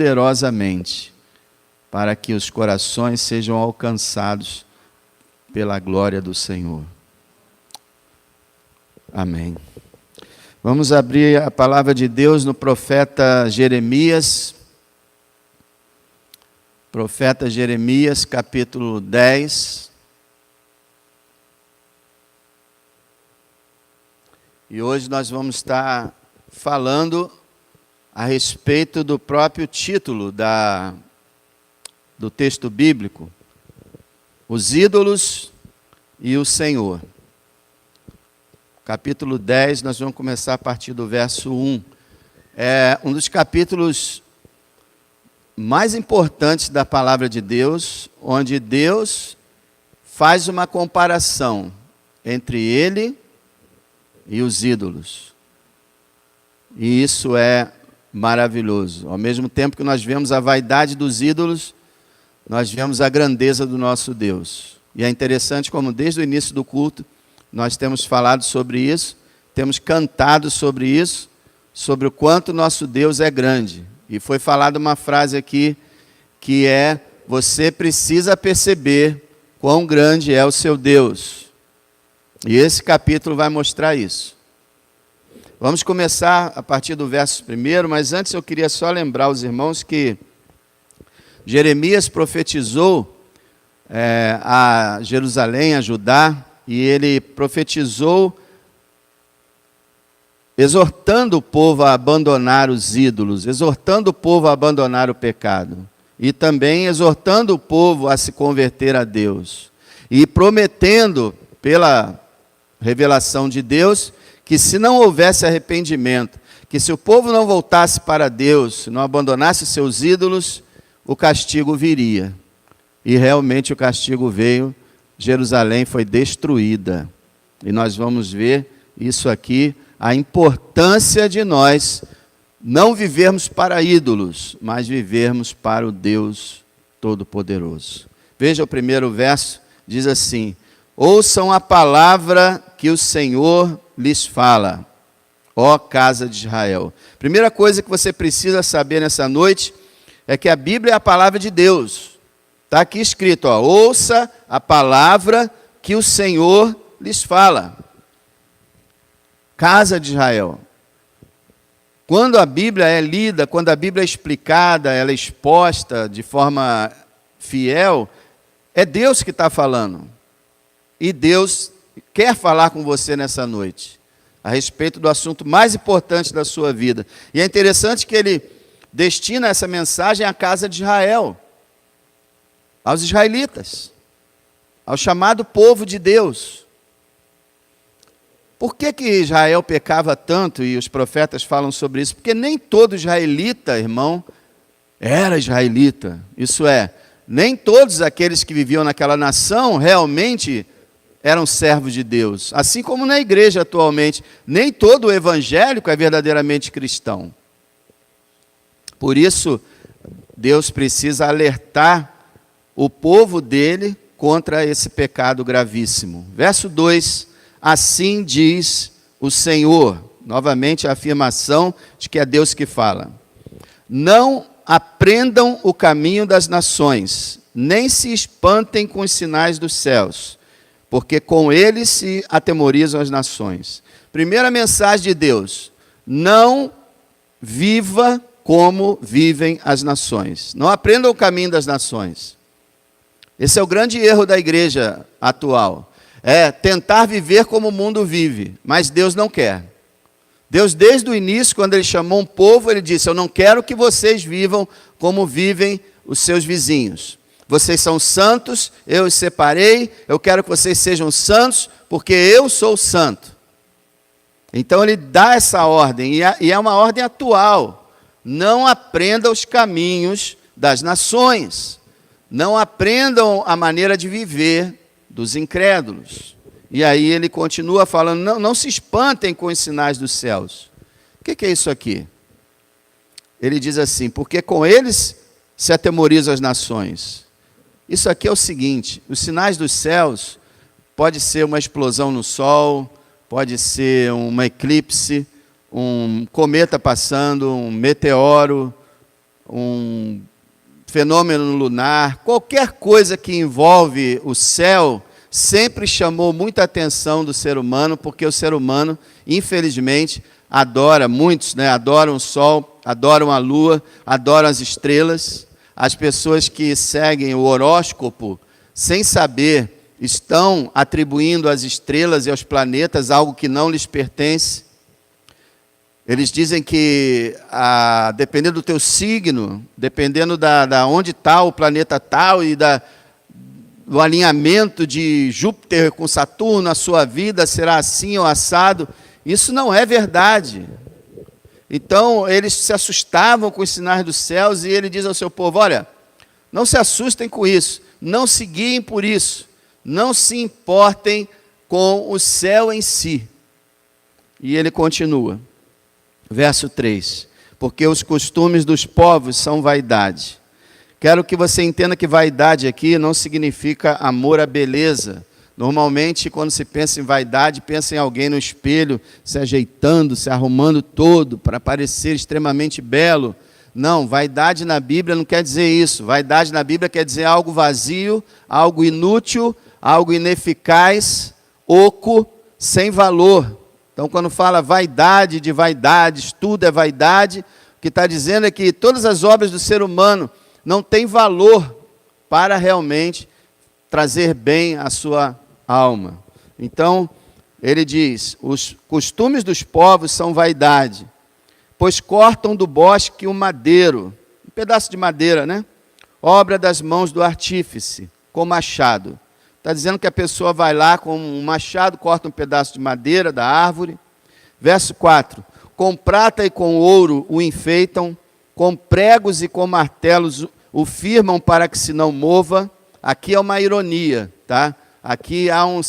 poderosamente, para que os corações sejam alcançados pela glória do Senhor. Amém. Vamos abrir a palavra de Deus no profeta Jeremias. Profeta Jeremias, capítulo 10. E hoje nós vamos estar falando a respeito do próprio título do texto bíblico, os ídolos e o Senhor. Capítulo 10, nós vamos começar a partir do verso 1. É um dos capítulos mais importantes da palavra de Deus, onde Deus faz uma comparação entre ele e os ídolos. E isso é maravilhoso. Ao mesmo tempo que nós vemos a vaidade dos ídolos, nós vemos a grandeza do nosso Deus. E é interessante como desde o início do culto nós temos falado sobre isso, temos cantado sobre isso, sobre o quanto nosso Deus é grande. E foi falada uma frase aqui que é: você precisa perceber quão grande é o seu Deus. E esse capítulo vai mostrar isso. Vamos começar a partir do verso 1, mas antes eu queria só lembrar os irmãos que Jeremias profetizou a Jerusalém, a Judá, e ele profetizou exortando o povo a abandonar os ídolos, exortando o povo a abandonar o pecado, e também exortando o povo a se converter a Deus, e prometendo, pela revelação de Deus, que se não houvesse arrependimento, que se o povo não voltasse para Deus, não abandonasse seus ídolos, o castigo viria. E realmente o castigo veio, Jerusalém foi destruída. E nós vamos ver isso aqui, a importância de nós não vivermos para ídolos, mas vivermos para o Deus Todo-Poderoso. Veja o primeiro verso, diz assim: ouçam a palavra que o Senhor lhes fala, ó casa de Israel. Primeira coisa que você precisa saber nessa noite é que a Bíblia é a palavra de Deus. Está aqui escrito, ó, ouça a palavra que o Senhor lhes fala. Casa de Israel. Quando a Bíblia é lida, quando a Bíblia é explicada, ela é exposta de forma fiel, é Deus que está falando. E Deus quer falar com você nessa noite, a respeito do assunto mais importante da sua vida. E é interessante que ele destina essa mensagem à casa de Israel, aos israelitas, ao chamado povo de Deus. Por que Israel pecava tanto? E os profetas falam sobre isso. Porque nem todo israelita, irmão, era israelita. Isso é, nem todos aqueles que viviam naquela nação realmente eram servos de Deus. Assim como na igreja atualmente, nem todo evangélico é verdadeiramente cristão. Por isso, Deus precisa alertar o povo dele contra esse pecado gravíssimo. Verso 2, assim diz o Senhor. Novamente a afirmação de que é Deus que fala. Não aprendam o caminho das nações, nem se espantem com os sinais dos céus, porque com eles se atemorizam as nações. Primeira mensagem de Deus: não viva como vivem as nações. Não aprendam o caminho das nações. Esse é o grande erro da igreja atual. É tentar viver como o mundo vive, mas Deus não quer. Deus, desde o início, quando Ele chamou um povo, Ele disse: eu não quero que vocês vivam como vivem os seus vizinhos. Vocês são santos, eu os separei, eu quero que vocês sejam santos, porque eu sou santo. Então Ele dá essa ordem, e é uma ordem atual. Não aprenda os caminhos das nações. Não aprendam a maneira de viver dos incrédulos. E aí ele continua falando, não se espantem com os sinais dos céus. O que é isso aqui? Ele diz assim, porque com eles se atemorizam as nações. Isso aqui é o seguinte, os sinais dos céus pode ser uma explosão no sol, pode ser uma eclipse, um cometa passando, um meteoro, um fenômeno lunar, qualquer coisa que envolve o céu, sempre chamou muita atenção do ser humano, porque o ser humano, infelizmente, adora, muitos, né, adoram o sol, adoram a lua, adoram as estrelas. As pessoas que seguem o horóscopo, sem saber, estão atribuindo às estrelas e aos planetas algo que não lhes pertence. Eles dizem que, dependendo do teu signo, dependendo da onde está o planeta tal e do alinhamento de Júpiter com Saturno, a sua vida será assim ou assado. Isso não é verdade. Então, eles se assustavam com os sinais dos céus, e ele diz ao seu povo: olha, não se assustem com isso, não se guiem por isso, não se importem com o céu em si. E ele continua, verso 3, porque os costumes dos povos são vaidade. Quero que você entenda que vaidade aqui não significa amor à beleza. Normalmente, quando se pensa em vaidade, pensa em alguém no espelho, se ajeitando, se arrumando todo, para parecer extremamente belo. Não, vaidade na Bíblia não quer dizer isso. Vaidade na Bíblia quer dizer algo vazio, algo inútil, algo ineficaz, oco, sem valor. Então, quando fala vaidade de vaidades, tudo é vaidade, o que está dizendo é que todas as obras do ser humano não têm valor para realmente trazer bem a sua alma. Então, ele diz: os costumes dos povos são vaidade, pois cortam do bosque um madeiro, um pedaço de madeira, né? Obra das mãos do artífice, com machado. Está dizendo que a pessoa vai lá com um machado, corta um pedaço de madeira da árvore. Verso 4, com prata e com ouro o enfeitam, com pregos e com martelos o firmam para que se não mova. Aqui é uma ironia, tá? Aqui há uma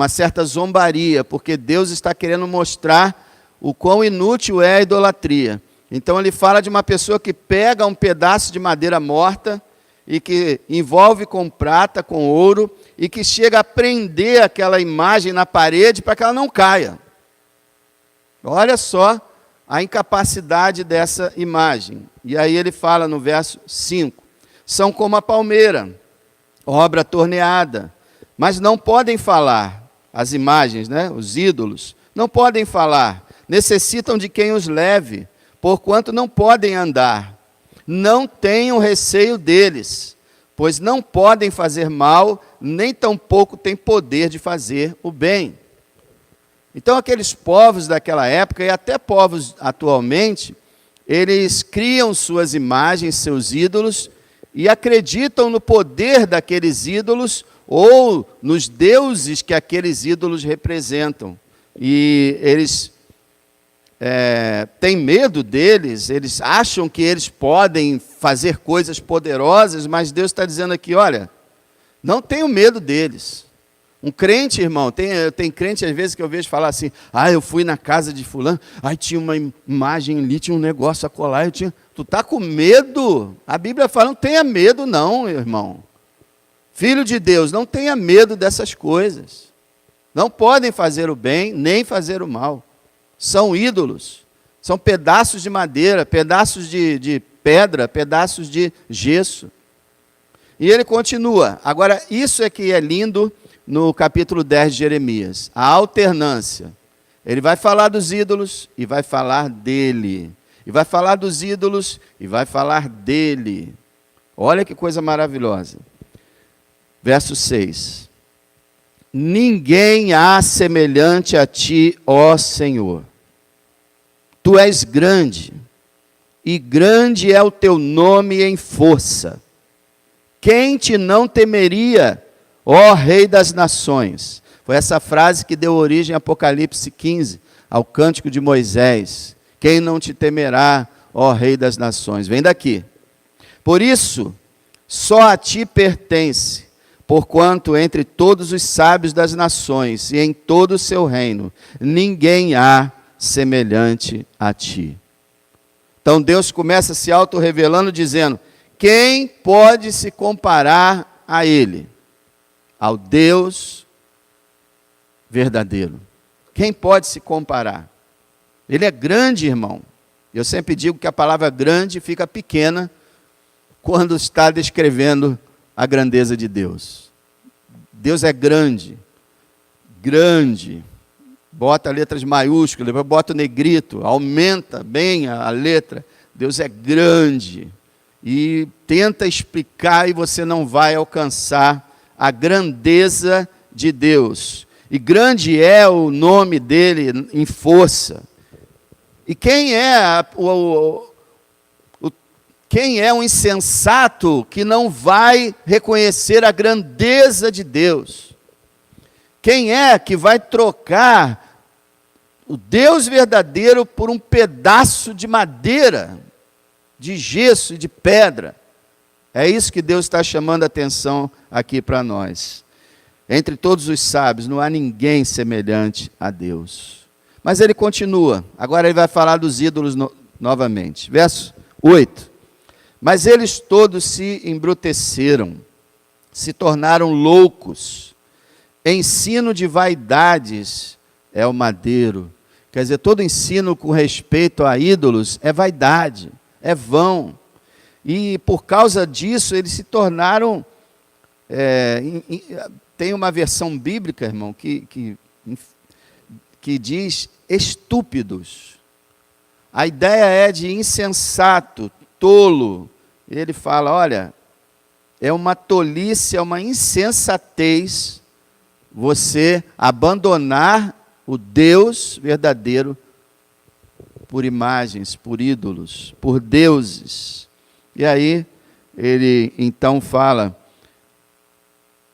certa zombaria, porque Deus está querendo mostrar o quão inútil é a idolatria. Então ele fala de uma pessoa que pega um pedaço de madeira morta e que envolve com prata, com ouro, e que chega a prender aquela imagem na parede para que ela não caia. Olha só a incapacidade dessa imagem. E aí ele fala no verso 5, são como a palmeira, obra torneada, mas não podem falar. As imagens, né, os ídolos, não podem falar, necessitam de quem os leve, porquanto não podem andar. Não tenham receio deles, pois não podem fazer mal, nem tampouco têm poder de fazer o bem. Então, aqueles povos daquela época, e até povos atualmente, eles criam suas imagens, seus ídolos, e acreditam no poder daqueles ídolos, ou nos deuses que aqueles ídolos representam. E eles têm medo deles, eles acham que eles podem fazer coisas poderosas, mas Deus está dizendo aqui: olha, não tenham medo deles. Um crente, irmão, tem crente às vezes que eu vejo falar assim: eu fui na casa de fulano, tinha uma imagem ali, tinha um negócio a colar, tu está com medo? A Bíblia fala: não tenha medo não, irmão. Filho de Deus, não tenha medo dessas coisas. Não podem fazer o bem, nem fazer o mal. São ídolos, são pedaços de madeira, pedaços de pedra, pedaços de gesso. E ele continua. Agora, isso é que é lindo no capítulo 10 de Jeremias, a alternância. Ele vai falar dos ídolos e vai falar dele. E vai falar dos ídolos e vai falar dele. Olha que coisa maravilhosa. Verso 6. Ninguém há semelhante a ti, ó Senhor. Tu és grande, e grande é o teu nome em força. Quem te não temeria, ó Rei das Nações? Foi essa frase que deu origem a Apocalipse 15, ao cântico de Moisés. Quem não te temerá, ó Rei das Nações? Vem daqui. Por isso, só a ti pertence, porquanto entre todos os sábios das nações e em todo o seu reino, ninguém há semelhante a ti. Então Deus começa se auto-revelando, dizendo: quem pode se comparar a Ele? Ao Deus verdadeiro. Quem pode se comparar? Ele é grande, irmão. Eu sempre digo que a palavra grande fica pequena quando está descrevendo a grandeza de Deus. Deus é grande, grande. Bota letras maiúsculas, depois bota o negrito, aumenta bem a letra. Deus é grande. E tenta explicar e você não vai alcançar a grandeza de Deus. E grande é o nome dele em força. E quem é um insensato que não vai reconhecer a grandeza de Deus? Quem é que vai trocar o Deus verdadeiro por um pedaço de madeira, de gesso e de pedra? É isso que Deus está chamando a atenção aqui para nós. Entre todos os sábios, não há ninguém semelhante a Deus. Mas ele continua, agora ele vai falar dos ídolos novamente. Verso 8. Mas eles todos se embruteceram, se tornaram loucos. Ensino de vaidades é o madeiro. Quer dizer, todo ensino com respeito a ídolos é vaidade, é vão. E por causa disso, eles se tornaram... tem uma versão bíblica, irmão, que diz estúpidos. A ideia é de insensato, tolo. Ele fala, olha, é uma tolice, é uma insensatez você abandonar o Deus verdadeiro por imagens, por ídolos, por deuses. E aí, ele então fala,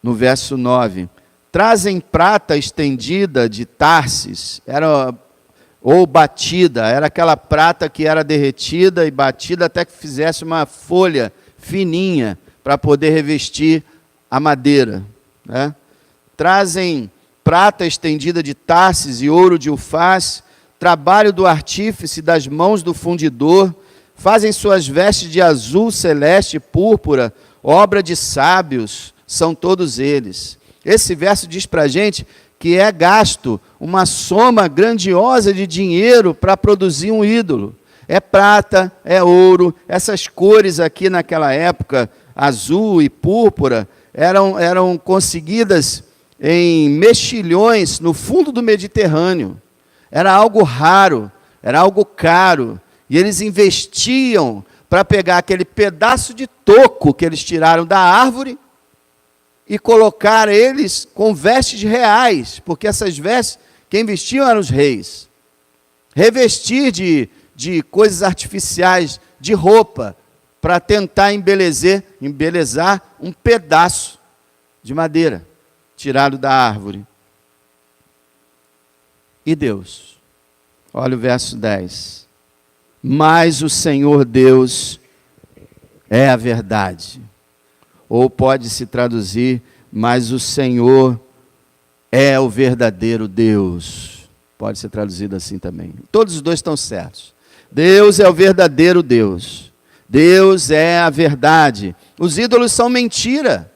no verso 9, trazem prata estendida de Tarsis, ou batida, era aquela prata que era derretida e batida até que fizesse uma folha fininha para poder revestir a madeira, né? Trazem prata estendida de Tarsis e ouro de Ufaz, trabalho do artífice, das mãos do fundidor, fazem suas vestes de azul celeste e púrpura, obra de sábios, são todos eles. Esse verso diz para a gente que é gasto uma soma grandiosa de dinheiro para produzir um ídolo. É prata, é ouro, essas cores aqui naquela época, azul e púrpura, eram conseguidas em mexilhões no fundo do Mediterrâneo. Era algo raro, era algo caro, e eles investiam para pegar aquele pedaço de toco que eles tiraram da árvore e colocar eles com vestes reais, porque essas vestes, quem vestiam eram os reis. Revestir de coisas artificiais, de roupa, para tentar embelezar um pedaço de madeira, tirado da árvore. E Deus? Olha o verso 10. Mas o Senhor Deus é a verdade. Ou pode se traduzir, mas o Senhor é o verdadeiro Deus. Pode ser traduzido assim também. Todos os dois estão certos. Deus é o verdadeiro Deus. Deus é a verdade. Os ídolos são mentira.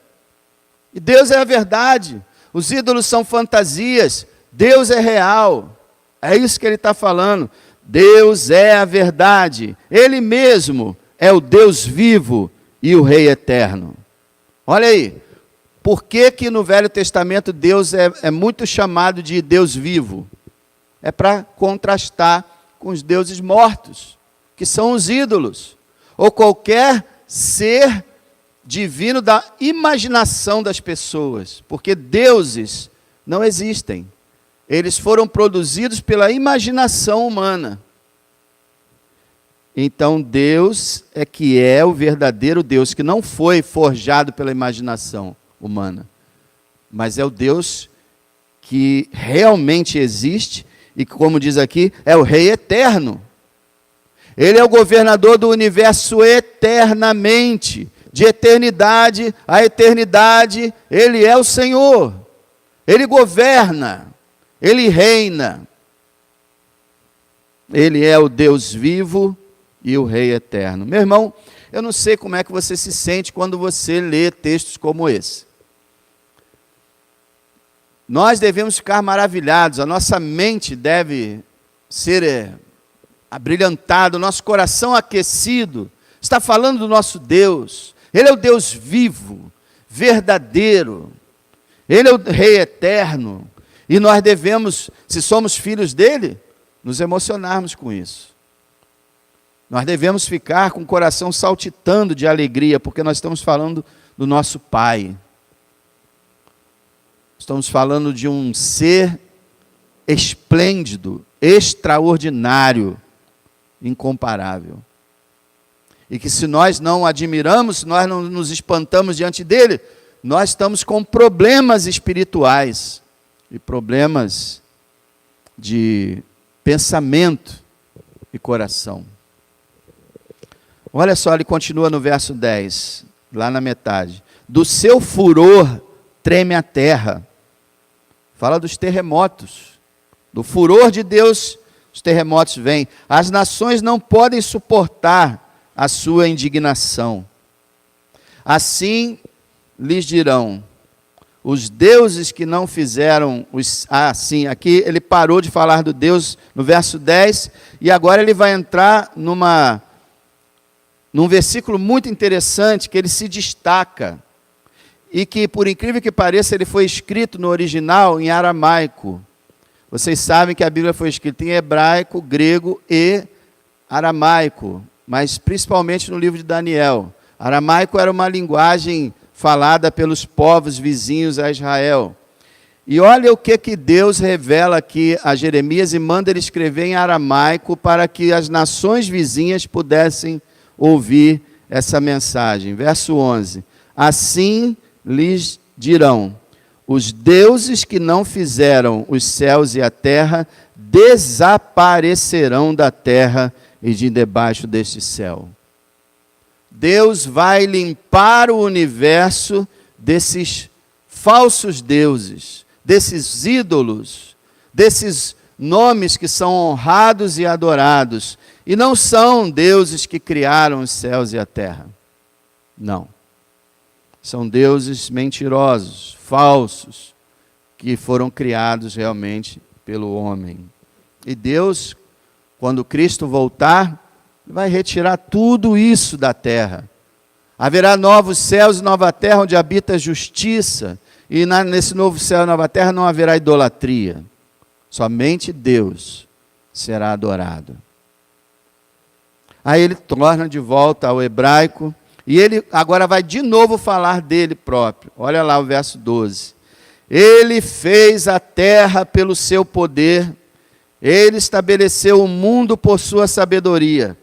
E Deus é a verdade. Os ídolos são fantasias. Deus é real. É isso que ele está falando. Deus é a verdade. Ele mesmo é o Deus vivo e o Rei eterno. Olha aí, por que no Velho Testamento Deus é muito chamado de Deus vivo? É para contrastar com os deuses mortos, que são os ídolos, ou qualquer ser divino da imaginação das pessoas, porque deuses não existem. Eles foram produzidos pela imaginação humana. Então Deus é que é o verdadeiro Deus, que não foi forjado pela imaginação humana, mas é o Deus que realmente existe e que, como diz aqui, é o Rei eterno. Ele é o governador do universo eternamente, de eternidade a eternidade. Ele é o Senhor, Ele governa, Ele reina. Ele é o Deus vivo e o Rei eterno. Meu irmão, eu não sei como é que você se sente quando você lê textos como esse. Nós devemos ficar maravilhados, a nossa mente deve ser abrilhantado, nosso coração aquecido, está falando do nosso Deus. Ele é o Deus vivo, verdadeiro. Ele é o Rei eterno. E nós devemos, se somos filhos dele, nos emocionarmos com isso. Nós devemos ficar com o coração saltitando de alegria, porque nós estamos falando do nosso Pai. Estamos falando de um ser esplêndido, extraordinário, incomparável. E que se nós não o admiramos, se nós não nos espantamos diante dele, nós estamos com problemas espirituais e problemas de pensamento e coração. Olha só, ele continua no verso 10, lá na metade. Do seu furor treme a terra. Fala dos terremotos. Do furor de Deus, os terremotos vêm. As nações não podem suportar a sua indignação. Assim lhes dirão, os deuses que não fizeram os... sim, aqui ele parou de falar do Deus no verso 10, e agora ele vai entrar num versículo muito interessante, que ele se destaca, e que, por incrível que pareça, ele foi escrito no original em aramaico. Vocês sabem que a Bíblia foi escrita em hebraico, grego e aramaico, mas principalmente no livro de Daniel. Aramaico era uma linguagem falada pelos povos vizinhos a Israel. E olha o que Deus revela aqui a Jeremias e manda ele escrever em aramaico para que as nações vizinhas pudessem ouvir essa mensagem. Verso 11. Assim lhes dirão, os deuses que não fizeram os céus e a terra desaparecerão da terra e de debaixo deste céu. Deus vai limpar o universo desses falsos deuses, desses ídolos, desses nomes que são honrados e adorados. E não são deuses que criaram os céus e a terra. Não. São deuses mentirosos, falsos, que foram criados realmente pelo homem. E Deus, quando Cristo voltar, vai retirar tudo isso da terra. Haverá novos céus e nova terra onde habita a justiça. E nesse novo céu e nova terra não haverá idolatria. Somente Deus será adorado. Aí ele torna de volta ao hebraico. E ele agora vai de novo falar dele próprio. Olha lá o verso 12. Ele fez a terra pelo seu poder. Ele estabeleceu o mundo por sua sabedoria.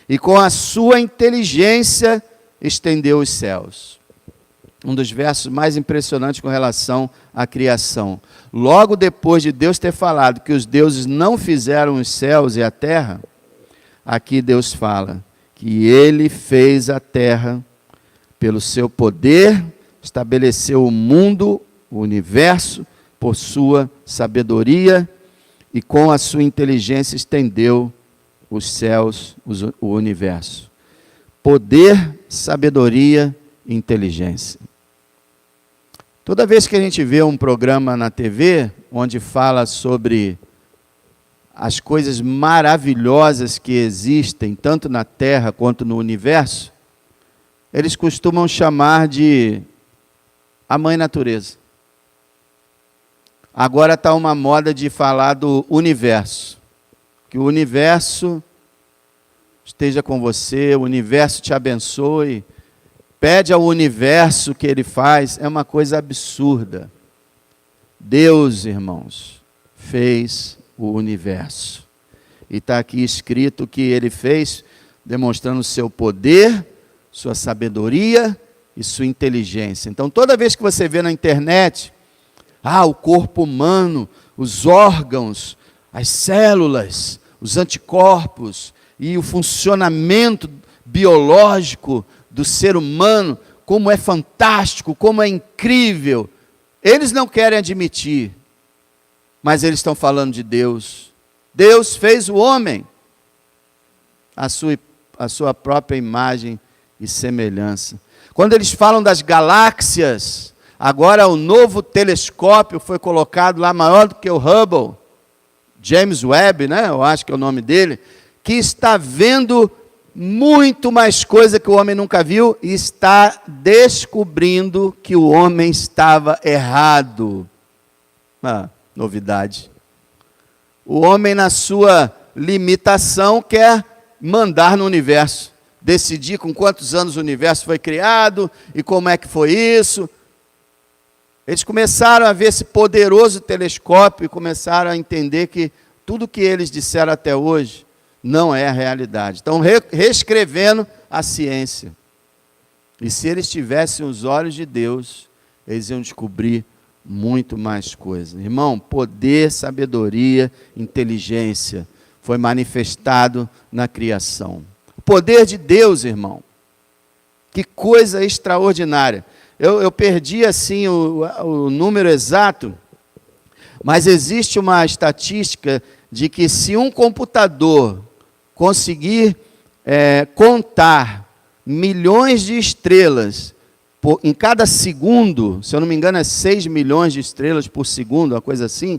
E com a sua inteligência estendeu os céus. Um dos versos mais impressionantes com relação à criação. Logo depois de Deus ter falado que os deuses não fizeram os céus e a terra, aqui Deus fala que ele fez a terra pelo seu poder, estabeleceu o mundo, o universo, por sua sabedoria, e com a sua inteligência estendeu os céus, o universo. Poder, sabedoria e inteligência. Toda vez que a gente vê um programa na TV, onde fala sobre as coisas maravilhosas que existem, tanto na Terra quanto no universo, eles costumam chamar de a Mãe Natureza. Agora está uma moda de falar do universo. Que o universo esteja com você, o universo te abençoe. Pede ao universo que ele faz, é uma coisa absurda. Deus, irmãos, fez o universo. E está aqui escrito que ele fez, demonstrando o seu poder, sua sabedoria e sua inteligência. Então, toda vez que você vê na internet, o corpo humano, os órgãos, as células, os anticorpos e o funcionamento biológico do ser humano, como é fantástico, como é incrível. Eles não querem admitir, mas eles estão falando de Deus. Deus fez o homem à sua própria imagem e semelhança. Quando eles falam das galáxias, agora o novo telescópio foi colocado lá, maior do que o Hubble, James Webb, né? Eu acho que é o nome dele, que está vendo muito mais coisa que o homem nunca viu e está descobrindo que o homem estava errado. Novidade. O homem, na sua limitação, quer mandar no universo, decidir com quantos anos o universo foi criado e como é que foi isso. Eles começaram a ver esse poderoso telescópio e começaram a entender que tudo que eles disseram até hoje não é a realidade. Estão reescrevendo a ciência. E se eles tivessem os olhos de Deus, eles iam descobrir muito mais coisas. Irmão, poder, sabedoria, inteligência foi manifestado na criação. O poder de Deus, irmão. Que coisa extraordinária. Eu perdi assim o número exato, mas existe uma estatística de que se um computador conseguir contar milhões de estrelas em cada segundo, se eu não me engano é 6 milhões de estrelas por segundo, uma coisa assim,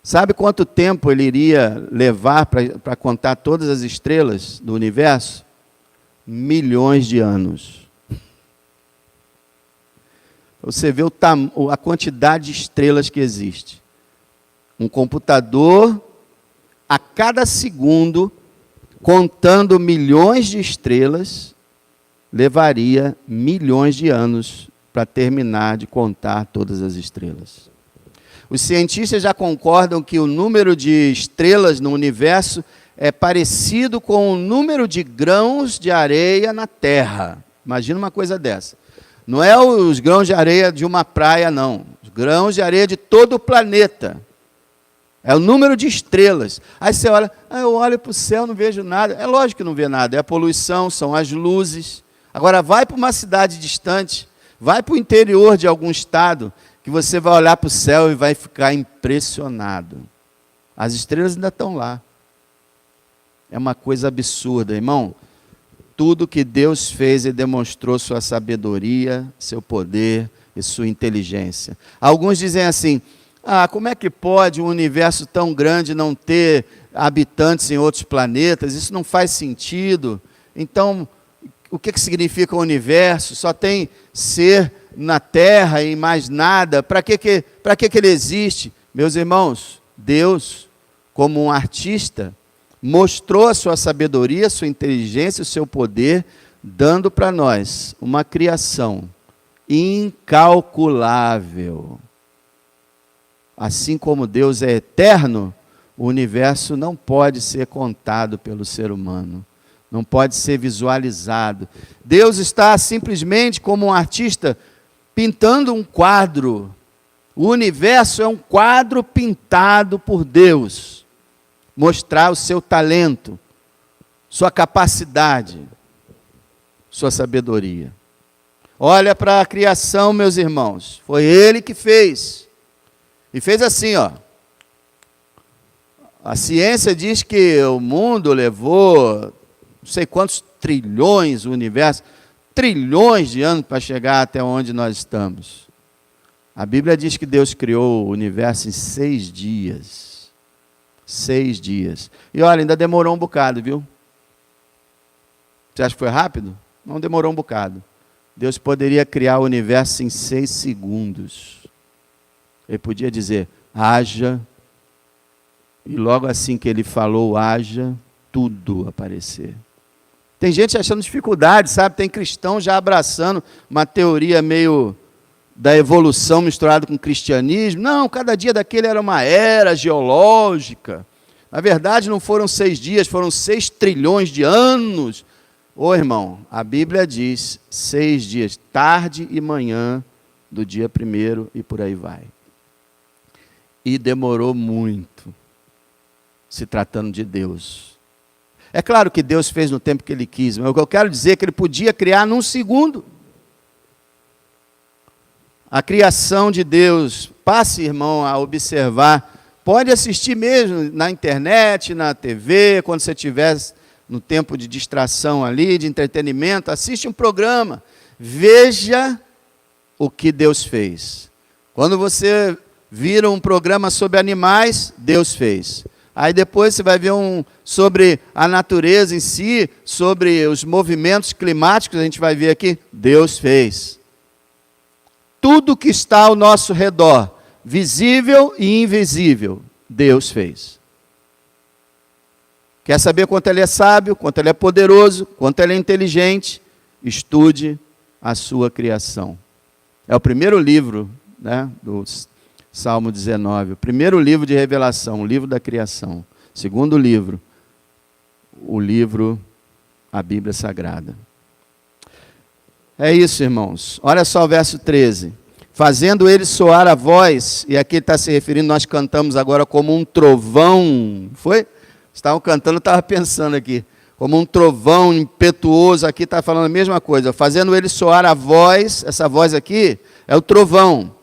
sabe quanto tempo ele iria levar para contar todas as estrelas do universo? Milhões de anos. Você vê a quantidade de estrelas que existe. Um computador, a cada segundo, contando milhões de estrelas, levaria milhões de anos para terminar de contar todas as estrelas. Os cientistas já concordam que o número de estrelas no universo é parecido com o número de grãos de areia na Terra. Imagina uma coisa dessa. Não é os grãos de areia de uma praia, não. Os grãos de areia de todo o planeta. É o número de estrelas. Aí você olha, eu olho para o céu, não vejo nada. É lógico que não vê nada, é a poluição, são as luzes. Agora vai para uma cidade distante, vai para o interior de algum estado, que você vai olhar para o céu e vai ficar impressionado. As estrelas ainda estão lá. É uma coisa absurda, irmão. Tudo que Deus fez e demonstrou sua sabedoria, seu poder e sua inteligência. Alguns dizem assim, como é que pode um universo tão grande não ter habitantes em outros planetas? Isso não faz sentido. Então, o que significa o universo? Só tem ser na Terra e mais nada. Para que ele existe? Meus irmãos, Deus, como um artista, mostrou a sua sabedoria, a sua inteligência, o seu poder, dando para nós uma criação incalculável. Assim como Deus é eterno, o universo não pode ser contado pelo ser humano, não pode ser visualizado. Deus está simplesmente como um artista pintando um quadro. O universo é um quadro pintado por Deus. Mostrar o seu talento, sua capacidade, sua sabedoria. Olha para a criação, meus irmãos. Foi Ele que fez. E fez assim, ó. A ciência diz que o mundo levou, não sei quantos trilhões, o universo, trilhões de anos para chegar até onde nós estamos. A Bíblia diz que Deus criou o universo em 6 dias. 6 dias. E olha, ainda demorou um bocado, viu? Você acha que foi rápido? Não demorou um bocado. Deus poderia criar o universo em 6 segundos. Ele podia dizer, haja, e logo assim que ele falou, haja, tudo aparecer. Tem gente achando dificuldade, sabe? Tem cristão já abraçando uma teoria meio da evolução misturada com o cristianismo. Não, cada dia daquele era uma era geológica. Na verdade, não foram 6 dias, foram 6 trilhões de anos. Ô irmão, a Bíblia diz 6 dias, tarde e manhã do dia 1º e por aí vai. E demorou muito, se tratando de Deus. É claro que Deus fez no tempo que Ele quis, mas o que eu quero dizer é que Ele podia criar num segundo. A criação de Deus, passe, irmão, a observar. Pode assistir mesmo na internet, na TV, quando você estiver no tempo de distração ali, de entretenimento, assiste um programa. Veja o que Deus fez. Quando você vira um programa sobre animais, Deus fez. Aí depois você vai ver sobre a natureza em si, sobre os movimentos climáticos, a gente vai ver aqui, Deus fez. Tudo que está ao nosso redor, visível e invisível, Deus fez. Quer saber quanto Ele é sábio, quanto Ele é poderoso, quanto Ele é inteligente? Estude a sua criação. É o primeiro livro, né, do Salmo 19. O primeiro livro de revelação, o livro da criação. Segundo livro, a Bíblia Sagrada. É isso, irmãos. Olha só o verso 13. Fazendo ele soar a voz, e aqui ele está se referindo, nós cantamos agora como um trovão. Foi? Estavam cantando, eu estava pensando aqui. Como um trovão impetuoso, aqui está falando a mesma coisa. Fazendo ele soar a voz, essa voz aqui é o trovão.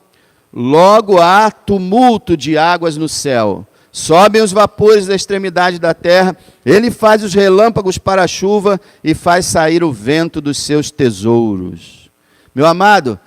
Logo há tumulto de águas no céu. Sobem os vapores da extremidade da terra. Ele faz os relâmpagos para a chuva e faz sair o vento dos seus tesouros. Meu amado,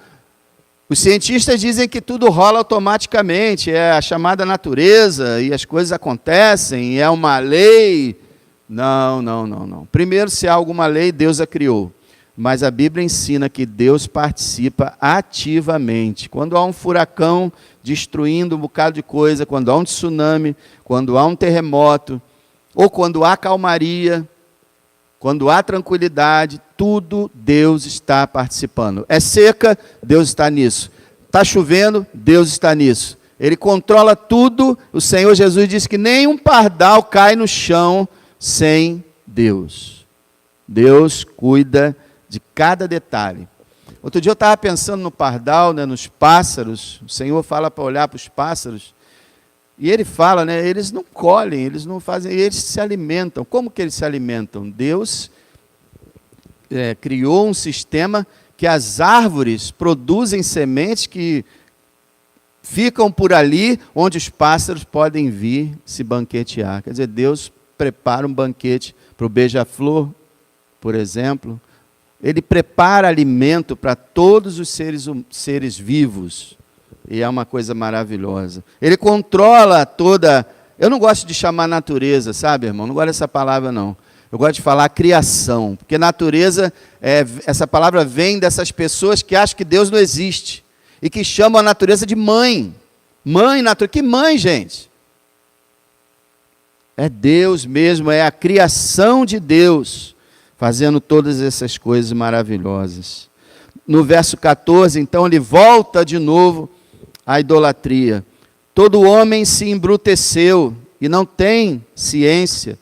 os cientistas dizem que tudo rola automaticamente. É a chamada natureza e as coisas acontecem. É uma lei. Não. Primeiro, se há alguma lei, Deus a criou. Mas a Bíblia ensina que Deus participa ativamente. Quando há um furacão destruindo um bocado de coisa, quando há um tsunami, quando há um terremoto, ou quando há calmaria, quando há tranquilidade, tudo Deus está participando. É seca, Deus está nisso. Está chovendo, Deus está nisso. Ele controla tudo. O Senhor Jesus disse que nenhum pardal cai no chão sem Deus. Deus cuida de cada detalhe. Outro dia eu estava pensando no pardal, né, nos pássaros. O Senhor fala para olhar para os pássaros. E Ele fala, né, eles não colhem, eles não fazem, eles se alimentam. Como que eles se alimentam? Deus criou um sistema que as árvores produzem sementes que ficam por ali, onde os pássaros podem vir se banquetear. Quer dizer, Deus prepara um banquete para o beija-flor, por exemplo. Ele prepara alimento para todos os seres vivos. E é uma coisa maravilhosa. Ele controla toda... Eu não gosto de chamar natureza, sabe, irmão? Não gosto dessa palavra, não. Eu gosto de falar criação. Porque natureza, essa palavra vem dessas pessoas que acham que Deus não existe. E que chamam a natureza de mãe. Mãe, natureza. Que mãe, gente? É Deus mesmo, é a criação de Deus, fazendo todas essas coisas maravilhosas. No verso 14, então, ele volta de novo à idolatria. Todo homem se embruteceu e não tem ciência.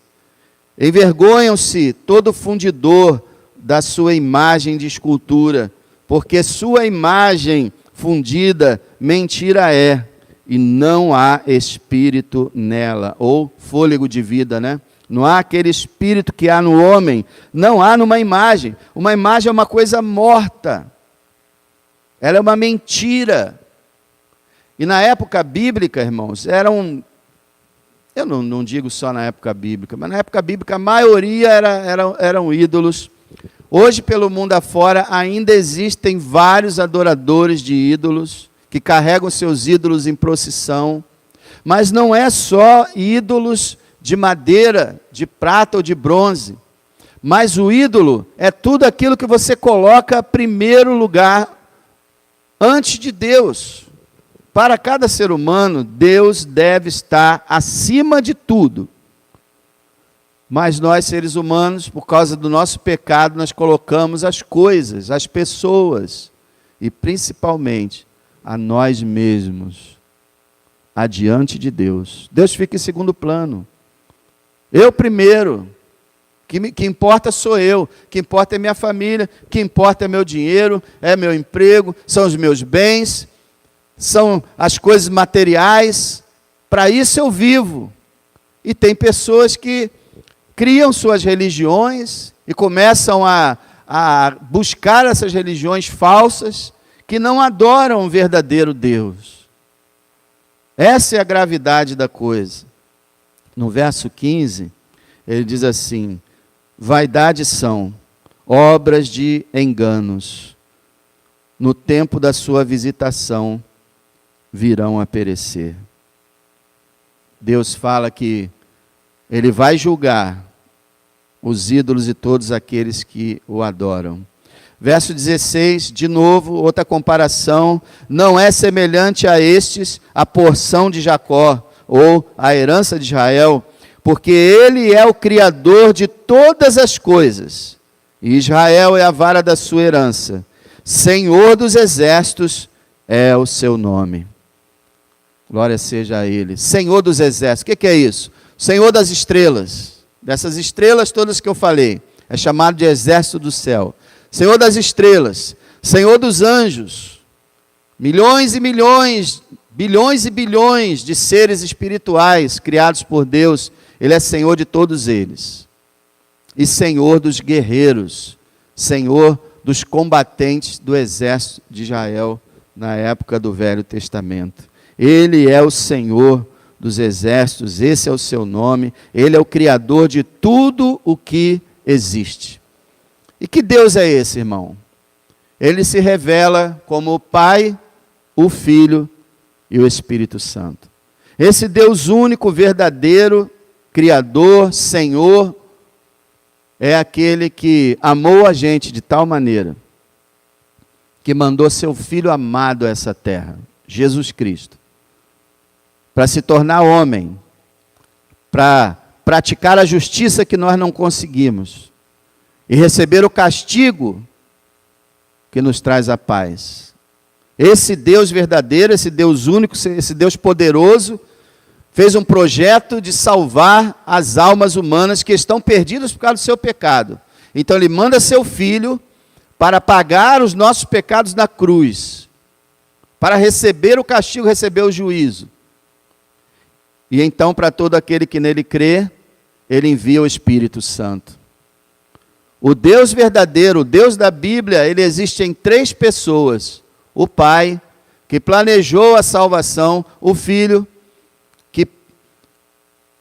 Envergonham-se todo fundidor da sua imagem de escultura, porque sua imagem fundida mentira é, e não há espírito nela, ou fôlego de vida, né? Não há aquele espírito que há no homem, não há numa imagem. Uma imagem é uma coisa morta, ela é uma mentira. E na época bíblica, irmãos, eu não digo só na época bíblica, mas na época bíblica a maioria eram ídolos. Hoje, pelo mundo afora, ainda existem vários adoradores de ídolos, que carregam seus ídolos em procissão, mas não é só ídolos de madeira, de prata ou de bronze, mas o ídolo é tudo aquilo que você coloca primeiro lugar, antes de Deus. Para cada ser humano, Deus deve estar acima de tudo. Mas nós, seres humanos, por causa do nosso pecado, nós colocamos as coisas, as pessoas, e principalmente a nós mesmos, adiante de Deus. Deus fica em segundo plano. Eu primeiro. Que importa sou eu, que importa é minha família, que importa é meu dinheiro, é meu emprego, são os meus bens, são as coisas materiais. Para isso eu vivo. E tem pessoas que criam suas religiões e começam a buscar essas religiões falsas, que não adoram o verdadeiro Deus. Essa é a gravidade da coisa. No verso 15, ele diz assim: vaidade são obras de enganos. No tempo da sua visitação virão a perecer. Deus fala que Ele vai julgar os ídolos e todos aqueles que o adoram. Verso 16, de novo, outra comparação. Não é semelhante a estes a porção de Jacó, ou a herança de Israel, porque ele é o Criador de todas as coisas, e Israel é a vara da sua herança. Senhor dos exércitos é o seu nome. Glória seja a ele. Senhor dos exércitos, o que é isso? Senhor das estrelas, dessas estrelas todas que eu falei, é chamado de exército do céu. Senhor das estrelas, Senhor dos anjos, milhões e milhões, bilhões e bilhões de seres espirituais criados por Deus, Ele é Senhor de todos eles. E Senhor dos guerreiros, Senhor dos combatentes do exército de Israel na época do Velho Testamento. Ele é o Senhor dos exércitos, esse é o seu nome, Ele é o Criador de tudo o que existe. E que Deus é esse, irmão? Ele se revela como o Pai, o Filho e o Espírito Santo. Esse Deus único, verdadeiro, Criador, Senhor, é aquele que amou a gente de tal maneira que mandou seu Filho amado a essa terra, Jesus Cristo, para se tornar homem, para praticar a justiça que nós não conseguimos e receber o castigo que nos traz a paz. Esse Deus verdadeiro, esse Deus único, esse Deus poderoso, fez um projeto de salvar as almas humanas que estão perdidas por causa do seu pecado. Então Ele manda seu Filho para pagar os nossos pecados na cruz, para receber o castigo, receber o juízo. E então, para todo aquele que nele crê, Ele envia o Espírito Santo. O Deus verdadeiro, o Deus da Bíblia, Ele existe em três pessoas. O Pai, que planejou a salvação, o Filho, que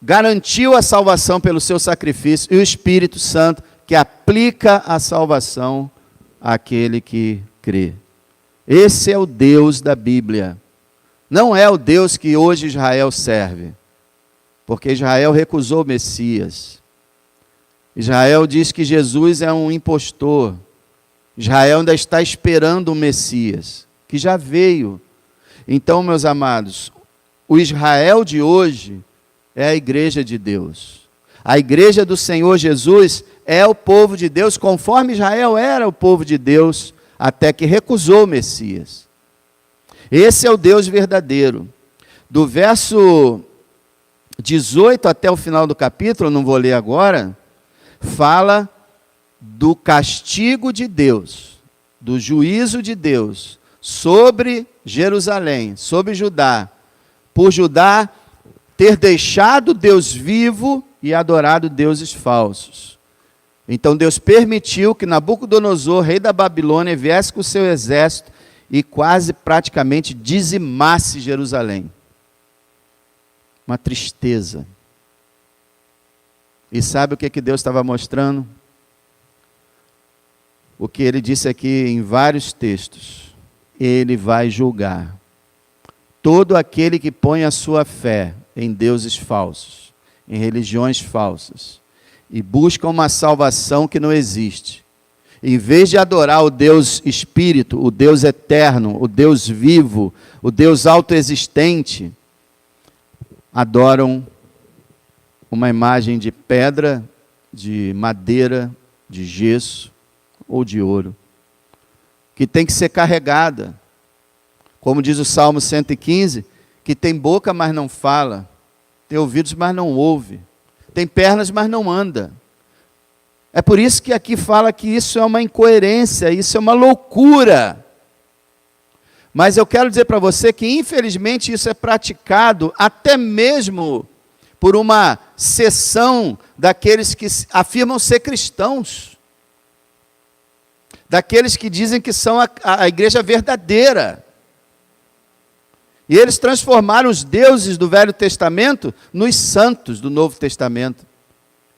garantiu a salvação pelo seu sacrifício, e o Espírito Santo, que aplica a salvação àquele que crê. Esse é o Deus da Bíblia. Não é o Deus que hoje Israel serve, porque Israel recusou o Messias. Israel diz que Jesus é um impostor. Israel ainda está esperando o Messias, que já veio. Então, meus amados, o Israel de hoje é a igreja de Deus. A igreja do Senhor Jesus é o povo de Deus, conforme Israel era o povo de Deus, até que recusou o Messias. Esse é o Deus verdadeiro. Do verso 18 até o final do capítulo, não vou ler agora, fala do castigo de Deus, do juízo de Deus sobre Jerusalém, sobre Judá, por Judá ter deixado Deus vivo e adorado deuses falsos. Então Deus permitiu que Nabucodonosor, rei da Babilônia, viesse com o seu exército e quase praticamente dizimasse Jerusalém. Uma tristeza. E sabe o que Deus estava mostrando? O que ele disse aqui em vários textos. Ele vai julgar todo aquele que põe a sua fé em deuses falsos, em religiões falsas, e busca uma salvação que não existe. Em vez de adorar o Deus Espírito, o Deus eterno, o Deus vivo, o Deus autoexistente, adoram uma imagem de pedra, de madeira, de gesso ou de ouro, que tem que ser carregada. Como diz o Salmo 115, que tem boca, mas não fala, tem ouvidos, mas não ouve, tem pernas, mas não anda. É por isso que aqui fala que isso é uma incoerência, isso é uma loucura. Mas eu quero dizer para você que, infelizmente, isso é praticado até mesmo por uma seção daqueles que afirmam ser cristãos, daqueles que dizem que são a igreja verdadeira. E eles transformaram os deuses do Velho Testamento nos santos do Novo Testamento.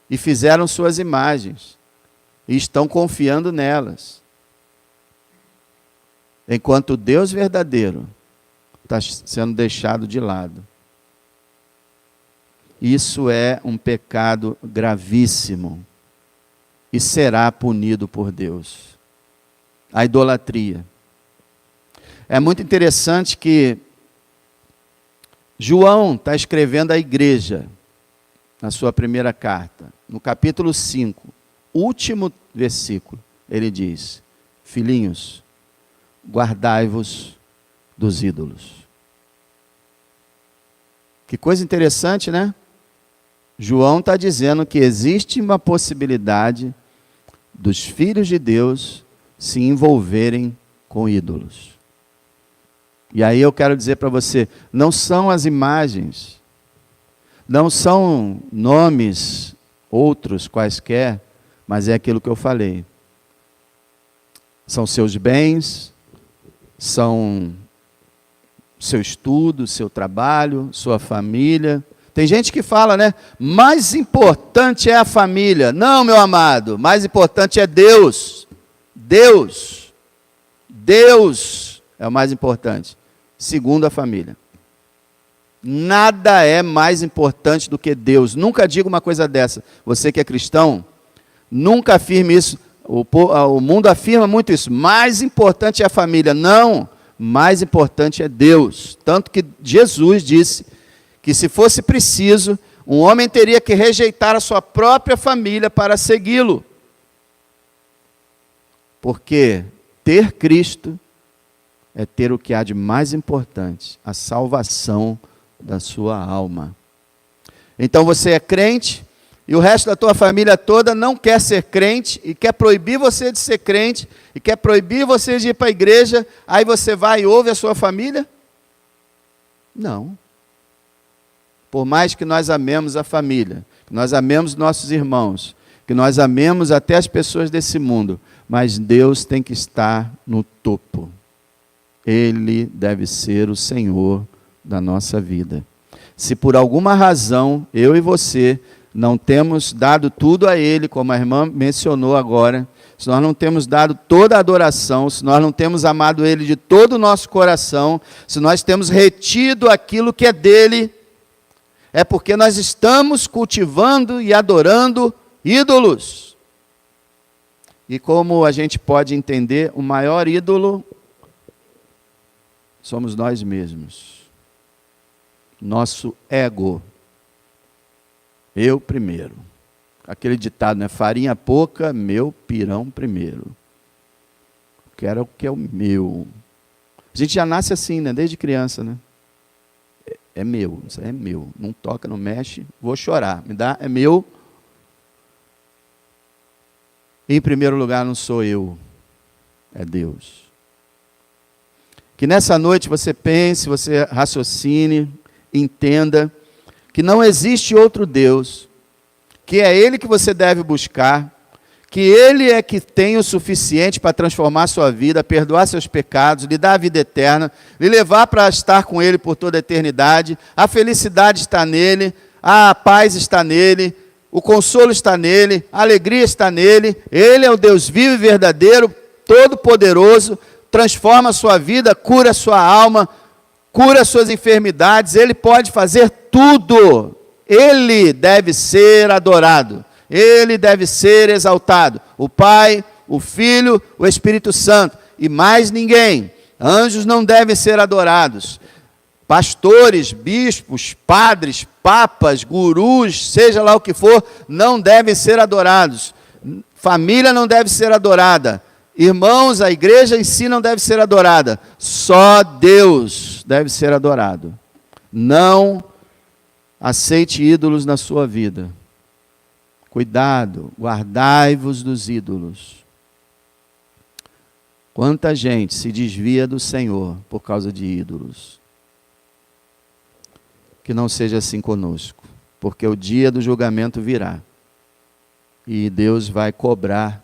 E fizeram suas imagens. E estão confiando nelas. Enquanto o Deus verdadeiro está sendo deixado de lado. Isso é um pecado gravíssimo e será punido por Deus. A idolatria. É muito interessante que João está escrevendo à igreja, na sua primeira carta, no capítulo 5, último versículo, ele diz: filhinhos, guardai-vos dos ídolos. Que coisa interessante, né? João está dizendo que existe uma possibilidade dos filhos de Deus se envolverem com ídolos. E aí eu quero dizer para você, não são as imagens, não são nomes outros quaisquer, mas é aquilo que eu falei. São seus bens, são seu estudo, seu trabalho, sua família. Tem gente que fala, né? Mais importante é a família. Não, meu amado, mais importante é Deus. Deus. Deus é o mais importante. Segundo a família. Nada é mais importante do que Deus. Nunca diga uma coisa dessa. Você que é cristão, nunca afirme isso. O mundo afirma muito isso. Mais importante é a família. Não, mais importante é Deus. Tanto que Jesus disse que se fosse preciso, um homem teria que rejeitar a sua própria família para segui-lo. Porque ter Cristo é ter o que há de mais importante, a salvação da sua alma. Então você é crente, e o resto da tua família toda não quer ser crente, e quer proibir você de ser crente, e quer proibir você de ir para a igreja, aí você vai e ouve a sua família? Não. Por mais que nós amemos a família, que nós amemos nossos irmãos, que nós amemos até as pessoas desse mundo, mas Deus tem que estar no topo. Ele deve ser o Senhor da nossa vida. Se por alguma razão, eu e você, não temos dado tudo a Ele, como a irmã mencionou agora, se nós não temos dado toda a adoração, se nós não temos amado Ele de todo o nosso coração, se nós temos retido aquilo que é dEle, é porque nós estamos cultivando e adorando ídolos. E como a gente pode entender, o maior ídolo somos nós mesmos. Nosso ego. Eu primeiro. Aquele ditado, né? Farinha pouca, meu pirão primeiro. Quero o que é o meu. A gente já nasce assim, né? Desde criança, né? É meu, isso é meu. Não toca, não mexe, vou chorar. Me dá, é meu. E, em primeiro lugar, não sou eu, é Deus. Que nessa noite você pense, você raciocine, entenda que não existe outro Deus, que é Ele que você deve buscar, que Ele é que tem o suficiente para transformar a sua vida, perdoar seus pecados, lhe dar a vida eterna, lhe levar para estar com Ele por toda a eternidade. A felicidade está nele, a paz está nele, o consolo está nele, a alegria está nele. Ele é o Deus vivo e verdadeiro, todo-poderoso, transforma a sua vida, cura a sua alma, cura as suas enfermidades. Ele pode fazer tudo. Ele deve ser adorado. Ele deve ser exaltado. O Pai, o Filho, o Espírito Santo. E mais ninguém. Anjos não devem ser adorados. Pastores, bispos, padres, papas, gurus, seja lá o que for, não devem ser adorados. Família não deve ser adorada. Irmãos, a igreja em si não deve ser adorada. Só Deus deve ser adorado. Não aceite ídolos na sua vida. Cuidado, guardai-vos dos ídolos. Quanta gente se desvia do Senhor por causa de ídolos. Que não seja assim conosco, porque o dia do julgamento virá. E Deus vai cobrar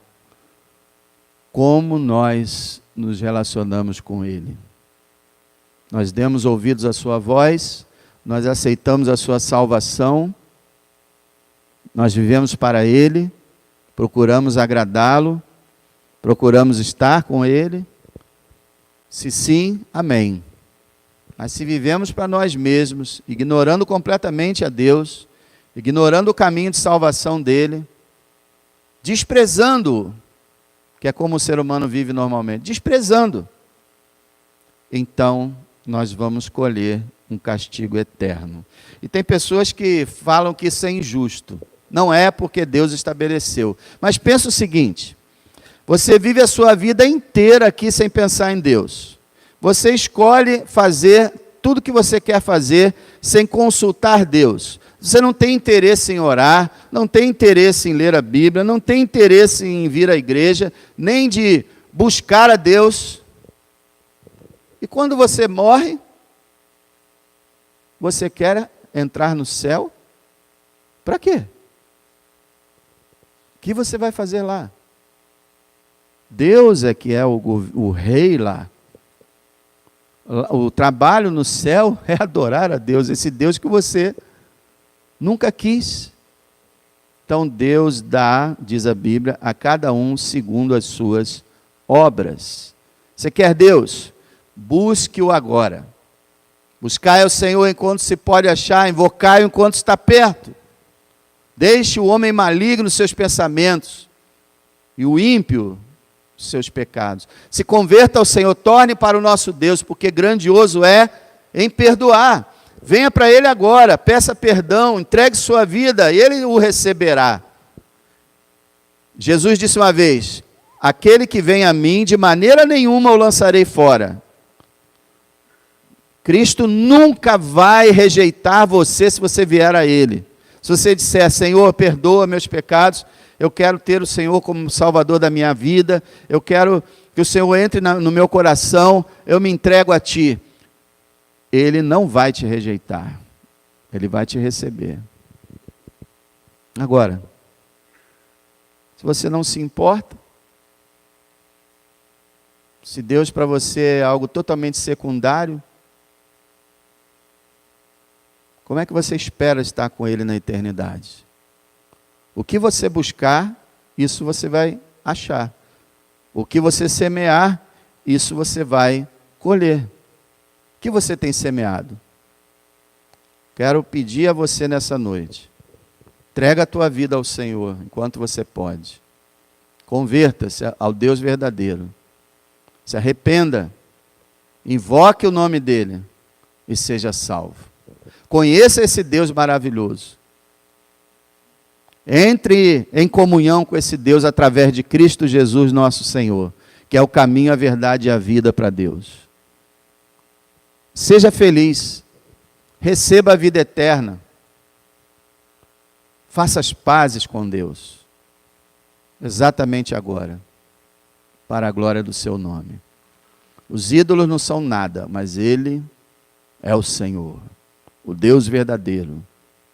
como nós nos relacionamos com Ele. Nós demos ouvidos à sua voz, nós aceitamos a sua salvação, nós vivemos para Ele, procuramos agradá-lo, procuramos estar com Ele. Se sim, amém. Mas se vivemos para nós mesmos, ignorando completamente a Deus, ignorando o caminho de salvação dele, desprezando-o, que é como o ser humano vive normalmente, desprezando, então nós vamos colher um castigo eterno. E tem pessoas que falam que isso é injusto. Não é, porque Deus estabeleceu. Mas pensa o seguinte: você vive a sua vida inteira aqui sem pensar em Deus. Você escolhe fazer tudo o que você quer fazer sem consultar Deus. Você não tem interesse em orar, não tem interesse em ler a Bíblia, não tem interesse em vir à igreja, nem de buscar a Deus. E quando você morre, você quer entrar no céu? Para quê? O que você vai fazer lá? Deus é que é o rei lá. O trabalho no céu é adorar a Deus, esse Deus que você nunca quis. Então Deus dá, diz a Bíblia, a cada um segundo as suas obras. Você quer Deus? Busque-o agora. Buscai ao Senhor enquanto se pode achar, invocai-o enquanto está perto. Deixe o homem maligno seus pensamentos e o ímpio seus pecados. Se converta ao Senhor, torne para o nosso Deus, porque grandioso é em perdoar. Venha para Ele agora, peça perdão, entregue sua vida, e Ele o receberá. Jesus disse uma vez: aquele que vem a mim, de maneira nenhuma o lançarei fora. Cristo nunca vai rejeitar você se você vier a Ele. Se você disser: Senhor, perdoa meus pecados, eu quero ter o Senhor como Salvador da minha vida, eu quero que o Senhor entre no meu coração, eu me entrego a Ti. Ele não vai te rejeitar, Ele vai te receber. Agora, se você não se importa, se Deus para você é algo totalmente secundário, como é que você espera estar com Ele na eternidade? O que você buscar, isso você vai achar. O que você semear, isso você vai colher. O que você tem semeado? Quero pedir a você nessa noite: entrega a tua vida ao Senhor enquanto você pode. Converta-se ao Deus verdadeiro. Se arrependa, invoque o nome dEle e seja salvo. Conheça esse Deus maravilhoso. Entre em comunhão com esse Deus através de Cristo Jesus, nosso Senhor, que é o caminho, a verdade e a vida para Deus. Seja feliz, receba a vida eterna, faça as pazes com Deus, exatamente agora, para a glória do seu nome. Os ídolos não são nada, mas Ele é o Senhor, o Deus verdadeiro,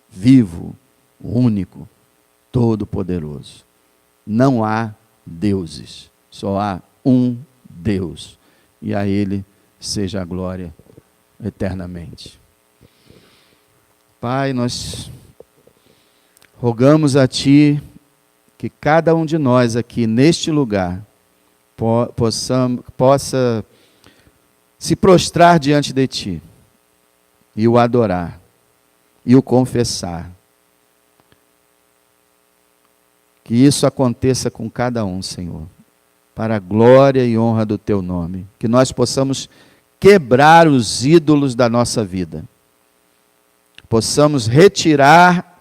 vivo, único, todo-poderoso. Não há deuses, só há um Deus, e a Ele seja a glória eternamente. Pai, nós rogamos a Ti que cada um de nós aqui neste lugar possa se prostrar diante de Ti e o adorar e o confessar. Que isso aconteça com cada um, Senhor, para a glória e honra do Teu nome. Que nós possamos quebrar os ídolos da nossa vida. Possamos retirar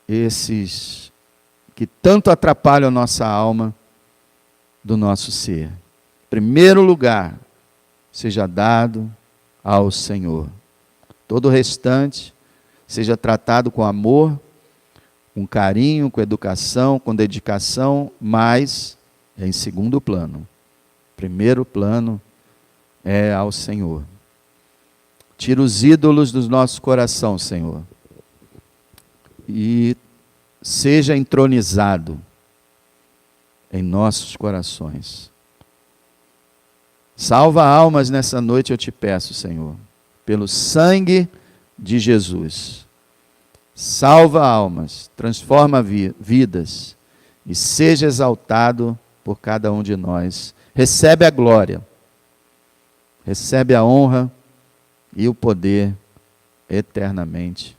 esses que tanto atrapalham a nossa alma do nosso ser. Em primeiro lugar, seja dado ao Senhor. Todo o restante seja tratado com amor, com carinho, com educação, com dedicação, mas em segundo plano. Primeiro plano é ao Senhor. Tira os ídolos do nosso coração, Senhor, e seja entronizado em nossos corações. Salva almas nessa noite, eu te peço, Senhor, pelo sangue de Jesus. Salva almas, transforma vidas e seja exaltado por cada um de nós. Recebe a glória, recebe a honra e o poder eternamente.